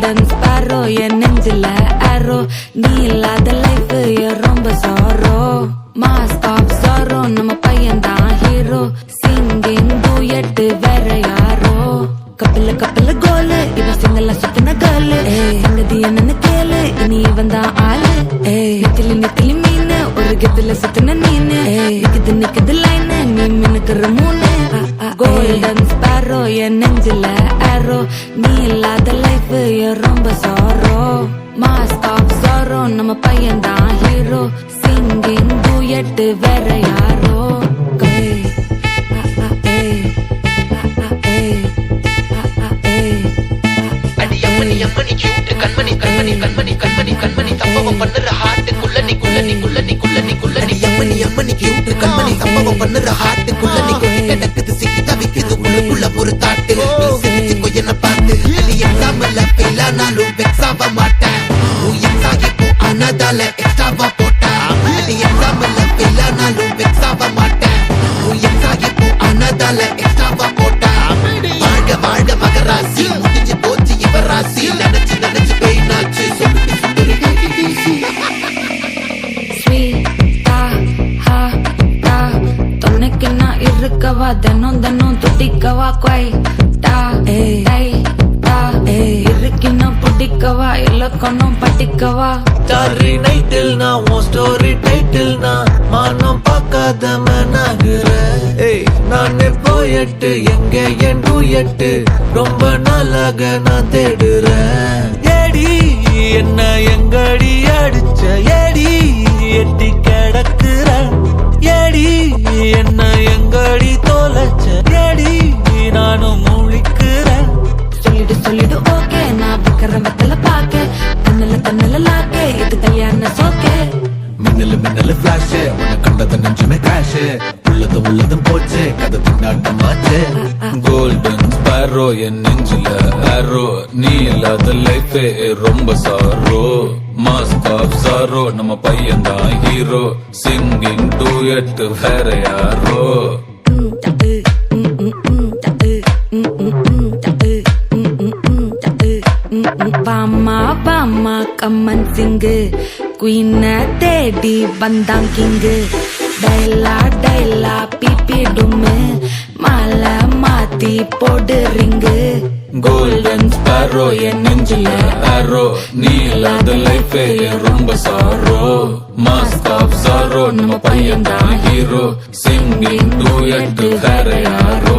golden sparrow என் நெஞ்சில ஆரோ நீ இல்லாத லைஃப் ரொம்ப சாரோ மாஸ்க் ஆஃப் சாரோ நம்ம பையன் தான் ஹீரோ சிங்கிங் டூயட் வேற யாரோ கப்பல கப்பல கோலு இவ சிங்கல சுத்தின கேர்ளு சங்கதி என்னன்னு கேளு இனி இவன் தான் ஆளு நெத்திலி நெத்திலி மீன் ஒரு கெத்துல சுத்தின நீனு நிக்குது நிக்குது லைன் நீ மினுக்குற மூணு கோல்டன் ஸ்பாரோ என் நெஞ்சில ஆரோ நீ இல்லாத லைஃப் ரொம்ப சாரோ மாஸ்க் ஆஃப் சாரோ நம்ம பையன் தான் ஹீரோ சிங்கிங் டூயட் வேற யாரோ அம்மணி கியூட் கண்மணி கண்மணி கண்மணி கண்மணி கண்மணி சம்பவம் பண்ணுற ஹார்ட்டுக்குள்ள நீ குள்ள நீ குள்ள நீ குள்ள நீ குள்ள நீ அம்மணி கியூட் கண்மணி சம்பவம் பண்ணுற ஹார்ட்டுக்குள்ள நீ கொட்டி கிடக்குது சிக்கி தவிக்குது உள்ளுக்குள்ள ஒரு தாட்டு நீ சிரிச்சுக்கோ என்ன பார்த்து நீ எக்ஸாம்ல ஃபெயில் ஆனாலும் வெக்ஸ் ஆக மாட்டேன் உன் எக்ஸாம் இப்போ ஆனதால எக்ஸ்ட்ராவா போட்டேன் நீ எக்ஸாம்ல ஃபெயில் ஆனாலும் வெக்ஸ் ஆக மாட்டேன் உன் எக்ஸாம் இப்போ ஆனதால எக்ஸ்ட்ராவா போட்டேன் வாழ்க வாழ்க மகராசி முடிஞ்சு போச்சு இவராசி நினைச்சு நினைச்சு பெயினாச்சு சொல்லிட்டு சுந்தரி ஸ்வீட்டா ஹா டா தொன்னைக்கு நான் இருக்கவா தினம் தினம் துடிக்கவா குவைட்டா டை டா இருக்கின்னா பிடிக்கவா இலக்கணம் படிக்கவா ஸ்டாரி நைட்டில் நான் உன் ஸ்டோரி டைட்டில் நான் மானம் பார்க்காத மனாகுற நானே போயட்டு எங்க என் டூயட்டு ரொம்ப நாளாக நான் தேடுறேன் ஏடி என்ன எங்கடி அடிச்ச ஏடி எட்டி கிடக்குற ஏடி என்ன எங்கடி தொலைச்ச ஏடி நானும் முழிக்கிறேன் சொல்லிடு சொல்லிடு ஓகே நான் வைக்கிற வெத்தல பாக்க கண்ணல லாக்கே இது கல்யாண சோக்கே மின்னலு மின்னலு பிளாஷ் உன்னை கண்டத நெஞ்சுமே கிராஷ் உள்ளதும் போச்சு கதை திண்டாட்டமாச்சு கோல்டன் ஸ்பாரோ என் நெஞ்சில ஆரோ நீ இல்லாத லைஃபே ரொம்ப சாரோ மாஸ்க் ஆஃப் சாரோ நம்ம பையன் தான் ஹீரோ சிங்கிங் டூயட் வேற யாரோ பாமா பாமா கம்மன் சிங்கு குயின தேடி வந்தான் கிங்கு டைலா டைலா பிபி டும்மு மாலை மாத்தி போடு ரிங்கு கோல்டன் ஸ்பாரோ என் நெஞ்சில ஆரோ நீ இல்லாத லைஃபே ரொம்ப சாரோ மாஸ்க் ஆஃப் சாரோ நம்ம பையன் தான் ஹீரோ சிங்கிங் டூயட் வேற யாரோ